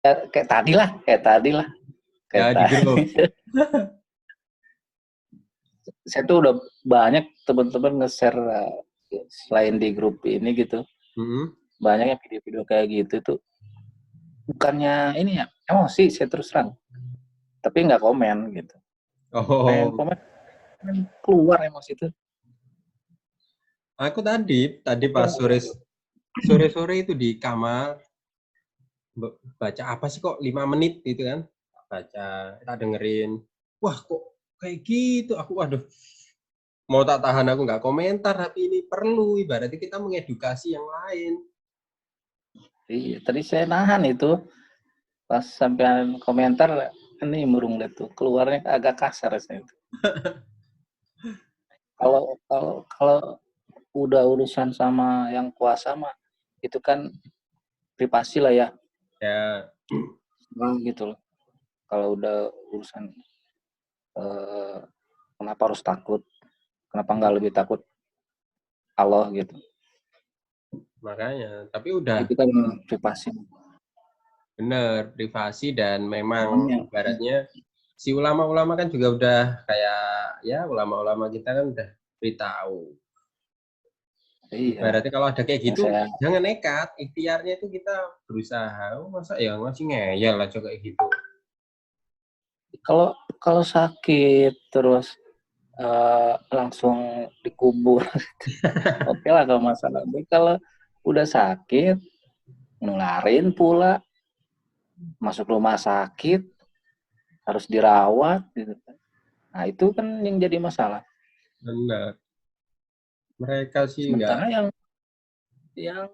Kayak tadi lah. Ya di grup. Saya tuh udah banyak teman-teman nge-share selain di grup ini gitu. Banyak yang video-video kayak gitu tuh. Bukannya ini ya, emosi saya terus terang. Tapi nggak komen gitu. Pengen Oh, komen keluar emosi itu. aku tadi pas sore itu di kamar baca apa sih kok 5 menit gitu kan. Baca, tak dengerin. Wah, kok kayak gitu. Aku waduh. Mau tak tahan aku nggak komentar, tapi ini perlu ibaratnya kita mengedukasi yang lain. Iya, tadi saya nahan itu pas sampai komentar ini murung deh tuh keluarnya agak kasar saya itu. Kalau udah urusan sama yang kuasa mah itu kan privasi lah ya. Ya, Gitu loh. Kalau udah urusan kenapa harus takut? Kenapa nggak lebih takut Allah gitu? makanya. Tapi udah Itu kan privasi. bener privasi dan memang Namanya. ibaratnya si ulama-ulama kan juga udah kayak ya ulama-ulama kita kan udah beritahu. Iya. Ibaratnya kalau ada kayak Yang gitu saya jangan nekat, ikhtiarnya itu kita berusaha. Masa ya masih ngeyel lah kayak gitu. kalau kalau sakit terus langsung dikubur, oke lah kalau masalah. Tapi kalau udah sakit, nularin pula, masuk rumah sakit, harus dirawat, gitu. Nah itu kan yang jadi masalah. Benar. Mereka sih nggak. Sementara yang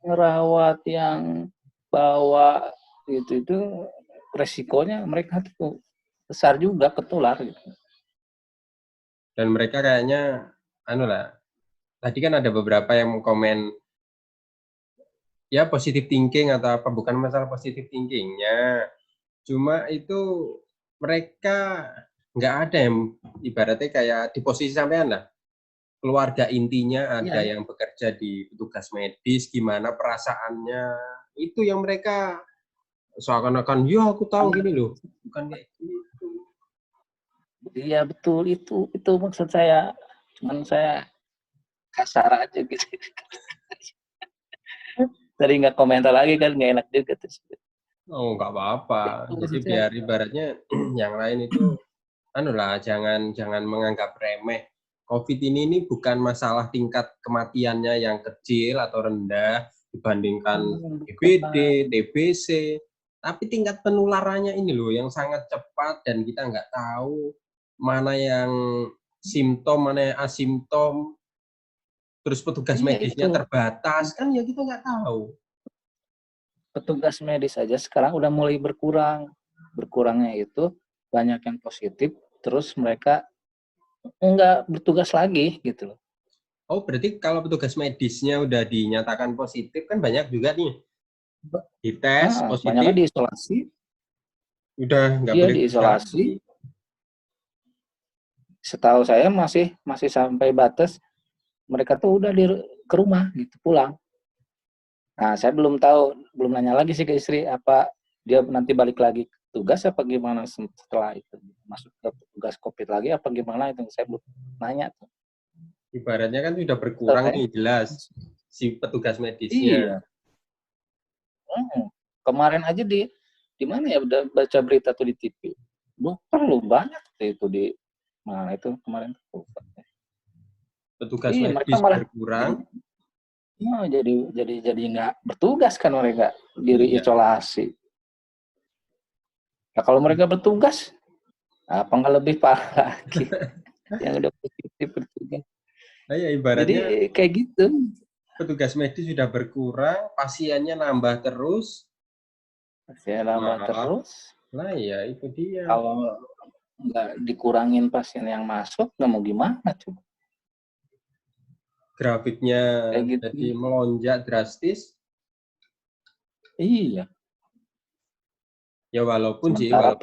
ngerawat, yang bawa itu resikonya mereka tuh besar juga ketular gitu. Dan mereka kayaknya anu lah. Tadi kan ada beberapa yang komen ya positive thinking atau apa, bukan masalah positive thinkingnya, cuma itu mereka nggak ada yang ibaratnya kayak di posisi sampean lah, keluarga intinya ada Iya, yang bekerja di petugas medis, gimana perasaannya, itu yang mereka seakan-akan ya aku tahu gini loh, bukan kayak gitu. iya betul itu maksud saya. Cuman saya kasar aja gitu. Tadi nggak komentar lagi kan nggak enak juga terus. Oh nggak apa-apa, jadi Maksud saya, biar ibaratnya yang lain itu anu lah, jangan jangan menganggap remeh. COVID ini bukan masalah tingkat kematiannya yang kecil atau rendah dibandingkan DBD, bukan. TBC, tapi tingkat penularannya ini loh yang sangat cepat dan kita nggak tahu mana yang simptom, mana yang asimptom, terus petugas Iya medisnya itu. terbatas, kan ya kita nggak tahu. Petugas medis aja sekarang udah mulai berkurang. Berkurangnya itu banyak yang positif, terus mereka nggak bertugas lagi gitu loh. Oh, berarti kalau petugas medisnya udah dinyatakan positif kan banyak juga nih dites Banyak kan positif, diisolasi, udah nggak dia boleh kerja diisolasi. lagi. Setahu saya masih masih sampai batas mereka tuh udah ke rumah gitu pulang. Nah saya belum tahu, belum nanya lagi sih ke istri apa dia nanti balik lagi tugas apa gimana setelah itu masuk ke tugas COVID lagi apa gimana itu saya belum nanya tuh. Ibaratnya kan sudah Setahu berkurang saya, nih jelas si petugas medisnya. iya. Kemarin aja di mana ya udah baca berita tuh di TV. Perlu banyak itu di mana itu kemarin tuh. Petugas Iya mereka medis malah berkurang. jadi nggak bertugas kan mereka diri Iya. isolasi. Nah, kalau mereka bertugas apa nggak lebih parah lagi yang udah positif bertugas. Nah, ya Jadi ibaratnya kayak gitu. petugas medis sudah berkurang, pasiennya nambah terus, Saya nambah malah terus. nah ya itu dia. Kalau nggak dikurangin pasien yang masuk, nggak mau gimana coba. Grafiknya Kayak jadi gitu. melonjak drastis. Iya. Ya walaupun sih, Sementara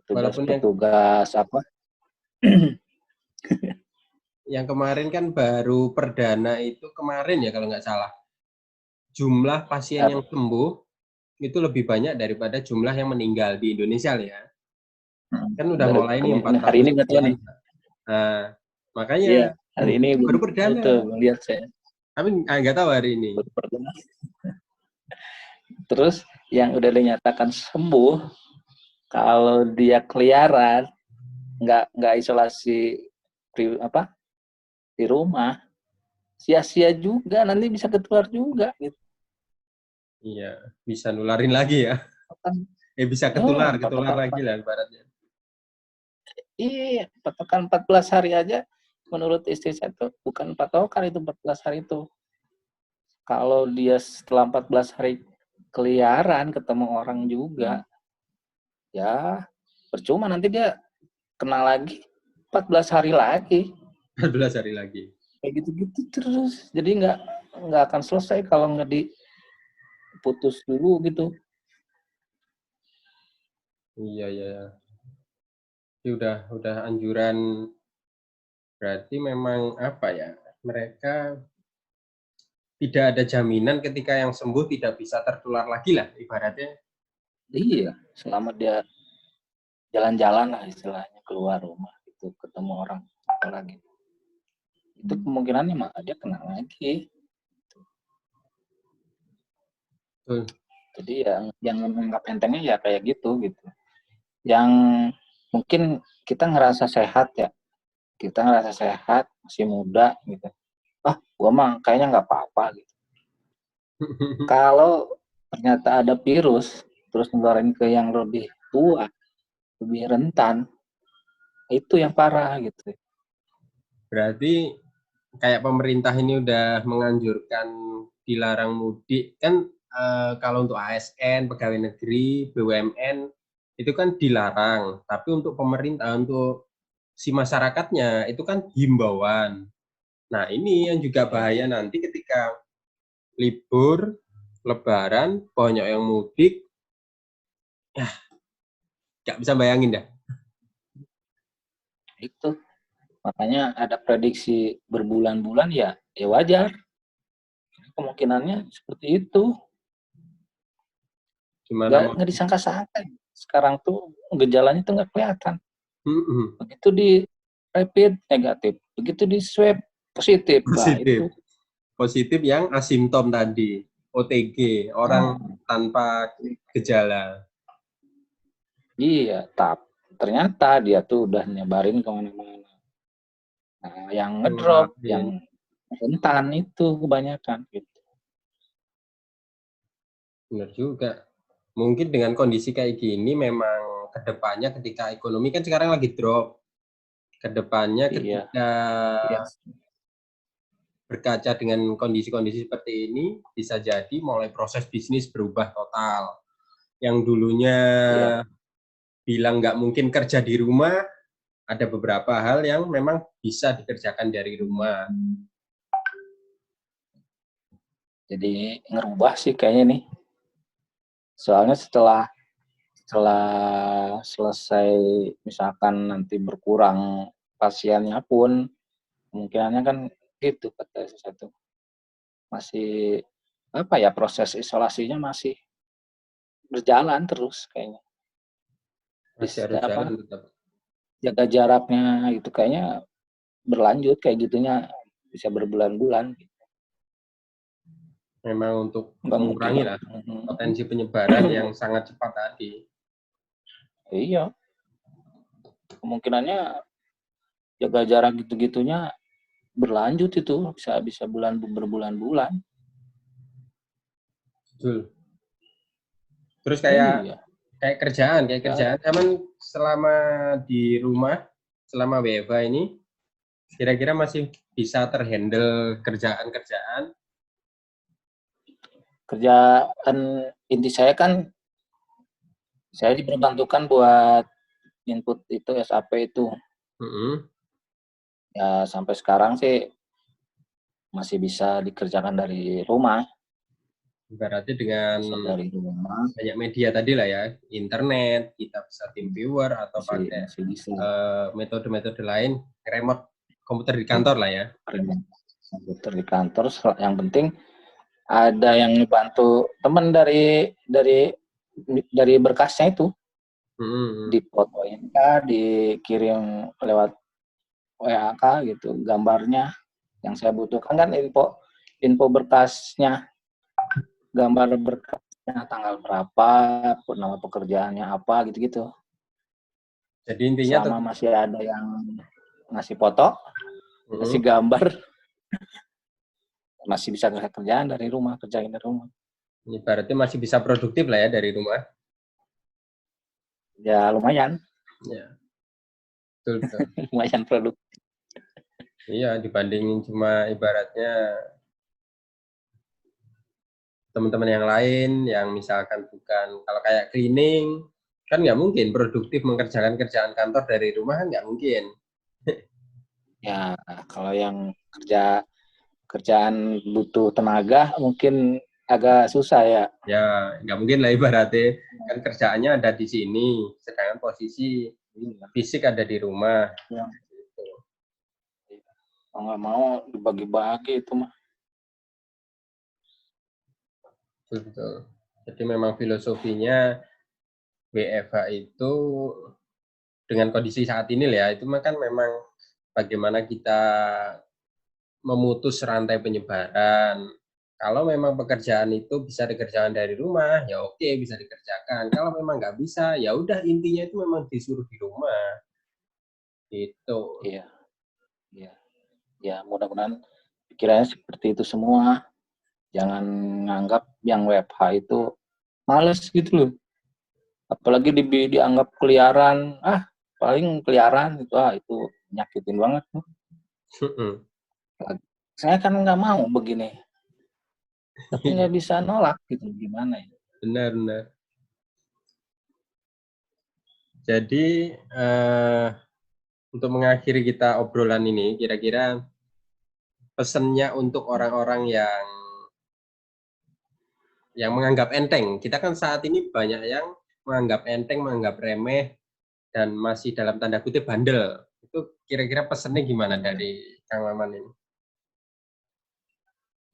walaupun yang petugas apa? yang kemarin kan baru perdana itu kemarin ya kalau nggak salah. jumlah pasien yang sembuh itu lebih banyak daripada jumlah yang meninggal di Indonesia ya. Kan udah mulai nih 4 hari ini nggak tahu nih. Nah, makanya Iya, hari ini baru perdana. Itu melihat saya. Tapi nggak tahu hari ini. Terus yang udah dinyatakan sembuh, kalau dia keliaran, nggak isolasi di rumah, sia-sia juga, nanti bisa ketular juga gitu. Iya, bisa nularin lagi ya. Bisa ketular lagi lah ibaratnya. Iya, patokan 14 hari aja menurut istri saya tuh bukan patokan itu 14 hari itu. Kalau dia setelah 14 hari keliaran ketemu orang juga, ya percuma nanti dia kena lagi 14 hari lagi. 14 hari lagi. Kayak gitu-gitu terus. Jadi nggak akan selesai kalau nggak diputus dulu gitu. Iya ya. Ini udah anjuran, berarti memang apa ya? Mereka tidak ada jaminan ketika yang sembuh tidak bisa tertular lagi lah ibaratnya. Iya, selama dia jalan-jalan lah istilahnya keluar rumah itu ketemu orang apalagi. Itu kemungkinannya mah dia kena lagi. Jadi yang menganggap entengnya ya kayak gitu. Yang mungkin kita ngerasa sehat ya, kita ngerasa sehat masih muda gitu. Gua mah kayaknya nggak apa-apa gitu. Kalau ternyata ada virus terus ngeluarin ke yang lebih tua, lebih rentan, itu yang parah gitu. Berarti kayak pemerintah ini udah menganjurkan dilarang mudik kan, kalau untuk ASN, pegawai negeri, BUMN itu kan dilarang, tapi untuk pemerintah, untuk si masyarakatnya itu kan himbauan. Nah ini yang juga bahaya nanti ketika libur, lebaran, banyak yang mudik, ya nggak bisa bayangin dah. Itu makanya ada prediksi berbulan-bulan ya wajar. Kemungkinannya seperti itu. Nggak disangka-sangka. Sekarang tuh gejalanya tuh nggak kelihatan. Begitu di rapid negatif, begitu di swab positif. Positif. Positif yang asimptom tadi, OTG, orang tanpa gejala. Iya, ternyata dia tuh udah nyebarin kemana-mana. Nah, yang ngedrop, yang rentan itu kebanyakan gitu. Benar juga. Mungkin dengan kondisi kayak gini memang kedepannya ketika ekonomi kan sekarang lagi drop. Kedepannya ketika berkaca dengan kondisi-kondisi seperti ini, bisa jadi mulai proses bisnis berubah total. Yang dulunya bilang nggak mungkin kerja di rumah, ada beberapa hal yang memang bisa dikerjakan dari rumah. Jadi ngerubah sih kayaknya nih. Soalnya setelah selesai misalkan nanti berkurang pasiennya pun kemungkinannya kan gitu kata satu. Masih proses isolasinya masih berjalan terus kayaknya. Masih harus jalan tetap. Jaga jaraknya gitu kayaknya berlanjut kayak gitunya bisa berbulan-bulan. Memang untuk mengurangi lah potensi penyebaran yang sangat cepat tadi. Iya. Kemungkinannya jaga jarak gitu-gitunya berlanjut itu bisa berbulan-bulan. Betul. Terus kayak kerjaan emang selama di rumah, selama WFH ini kira-kira masih bisa terhandle kerjaan inti saya kan saya diperbantukan buat input itu SAP itu. Ya sampai sekarang sih masih bisa dikerjakan dari rumah. Berarti dengan banyak media tadi lah ya, internet, kita bisa team viewer atau pakai metode-metode lain, remote komputer di kantor lah ya. Komputer di kantor, yang penting ada yang bantu temen dari berkasnya itu, difotoin kah, dikirim lewat WA kah gitu gambarnya yang saya butuhkan kan info berkasnya, gambar berkasnya, tanggal berapa, nama pekerjaannya apa gitu-gitu. Jadi intinya Selama masih ada yang ngasih foto, ngasih gambar, masih bisa kerjaan dari rumah, kerjain dari rumah. Ini berarti masih bisa produktif lah ya dari rumah. Ya lumayan. Ya. Betul. Lumayan produktif. Iya, dibandingin cuma ibaratnya teman-teman yang lain yang misalkan bukan, kalau kayak cleaning, kan nggak mungkin produktif mengerjakan kerjaan kantor dari rumah, kan nggak mungkin. Ya, kalau yang kerjaan butuh tenaga mungkin agak susah ya. Ya, nggak mungkin lah ibaratnya, kan kerjaannya ada di sini, sedangkan posisi fisik ada di rumah. Ya. Kalau nggak mau dibagi-bagi itu mah. Betul. Jadi memang filosofinya WFH itu dengan kondisi saat ini ya, itu kan memang bagaimana kita memutus rantai penyebaran. Kalau memang pekerjaan itu bisa dikerjakan dari rumah, ya oke bisa dikerjakan. Kalau memang nggak bisa, ya udah intinya itu memang disuruh di rumah. Gitu. Iya, iya, ya mudah-mudahan pikirannya seperti itu semua. Jangan nganggap yang WFH itu males gitu loh. Apalagi dianggap keliaran, paling keliaran itu, itu nyakitin banget. Saya kan nggak mau begini, tapi nggak bisa nolak gitu, gimana ya? Benar. Jadi untuk mengakhiri kita obrolan ini, kira-kira pesannya untuk orang-orang yang menganggap enteng. Kita kan saat ini banyak yang menganggap enteng, menganggap remeh, dan masih dalam tanda kutip bandel. Itu kira-kira pesannya gimana dari Kang Maman ini?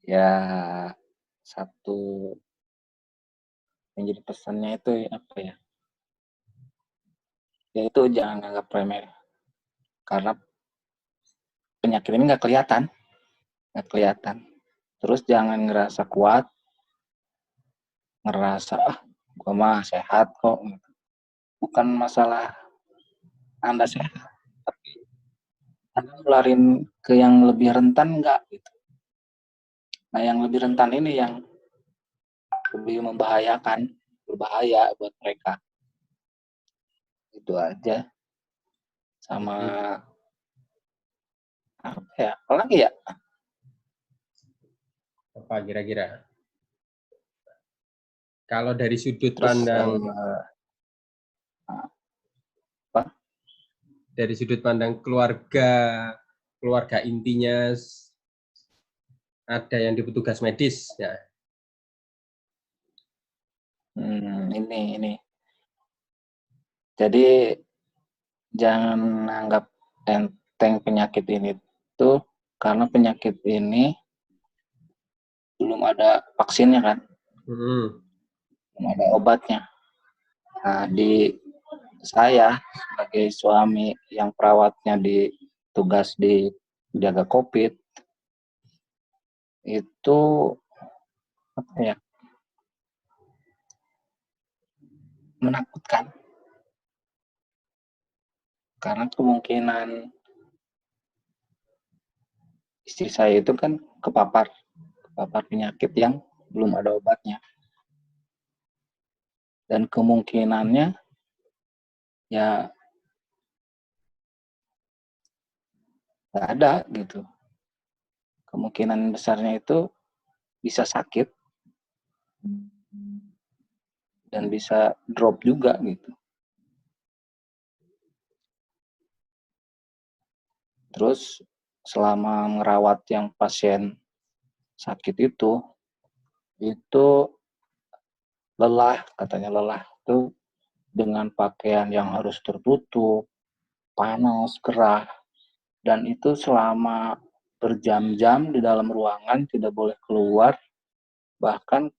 Ya, satu yang jadi pesannya itu apa ya? Yaitu jangan anggap remeh, karena penyakit ini nggak kelihatan. Terus jangan ngerasa kuat, ngerasa gua mah sehat kok. Bukan masalah Anda sehat, tapi Anda nularin ke yang lebih rentan enggak gitu. Nah, yang lebih rentan ini yang lebih berbahaya buat mereka. Itu aja. Sama apa ya? Apalagi ya? Apa kira-kira? Kalau dari sudut Terus pandang apa? Dari sudut pandang keluarga intinya ada yang di petugas medis ya. Ini. Jadi jangan anggap enteng penyakit ini tuh, karena penyakit ini belum ada vaksinnya kan, belum ada obatnya. Nah, di saya sebagai suami yang perawatnya tugas di jaga COVID itu apa ya, menakutkan, karena kemungkinan istri saya itu kan kepapar penyakit yang belum ada obatnya, dan kemungkinannya ya nggak ada gitu. Kemungkinan besarnya itu bisa sakit dan bisa drop juga gitu. Terus selama merawat yang pasien sakit itu katanya lelah tuh, dengan pakaian yang harus tertutup, panas, gerah, dan itu selama berjam-jam di dalam ruangan, tidak boleh keluar, Bahkan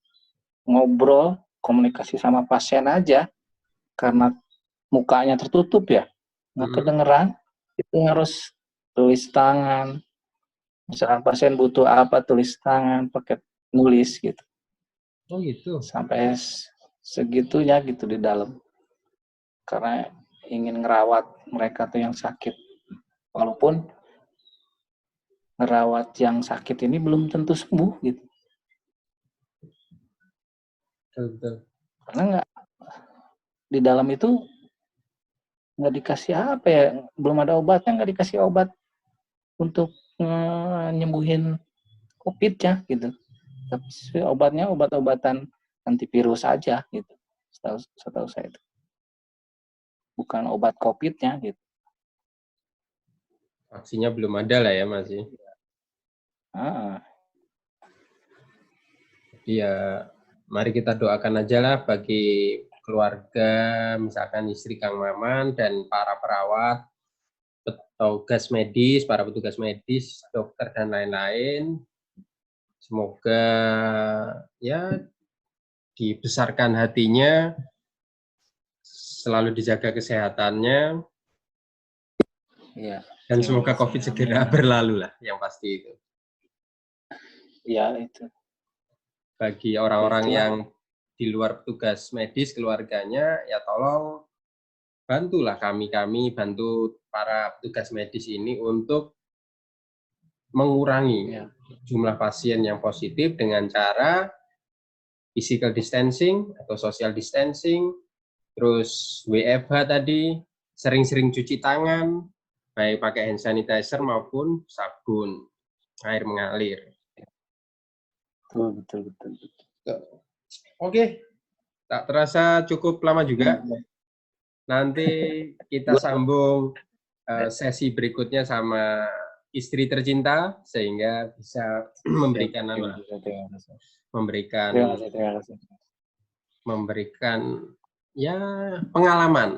ngobrol, komunikasi sama pasien aja, karena mukanya tertutup ya, nggak kedengeran, itu harus tulis tangan. Misalkan pasien butuh apa, tulis tangan, pakai nulis gitu. Oh gitu. Sampai segitunya gitu di dalam. Karena ingin ngerawat mereka tuh yang sakit. Walaupun ngerawat yang sakit ini belum tentu sembuh gitu. Betul. Karena nggak, di dalam itu nggak dikasih apa ya, belum ada obatnya, nggak dikasih obat untuk nyembuhin COVID-nya gitu. Tapi obatnya obat-obatan antivirus saja gitu. Setahu saya itu. Bukan obat COVID-nya gitu. Vaksinnya belum ada lah ya masih. Ya, mari kita doakan aja lah bagi keluarga, misalkan istri Kang Maman dan para perawat, petugas medis, para petugas medis, dokter dan lain-lain. Semoga ya dibesarkan hatinya, selalu dijaga kesehatannya, Iya. dan semoga COVID segera berlalu lah, yang pasti itu. Ya itu. Bagi orang-orang yang di luar petugas medis, keluarganya, ya tolong bantulah kami, bantu para petugas medis ini untuk mengurangi jumlah pasien yang positif dengan cara physical distancing atau social distancing, terus WFH tadi, sering-sering cuci tangan, baik pakai hand sanitizer maupun sabun, air mengalir. Betul. Oke, tak terasa cukup lama juga. Nanti kita sambung sesi berikutnya sama istri tercinta, sehingga bisa memberikan ya pengalaman,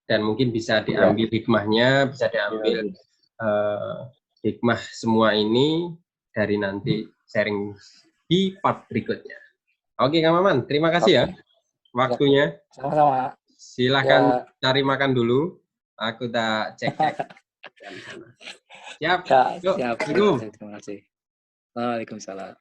dan mungkin bisa diambil hikmahnya, bisa diambil hikmah semua ini dari nanti sharing di part berikutnya. Oke, Kang Maman, terima kasih ya waktunya. Sama-sama. Silakan cari makan dulu. Aku tak cek-cek. Siap. Siap. Terima kasih. Waalaikumsalam.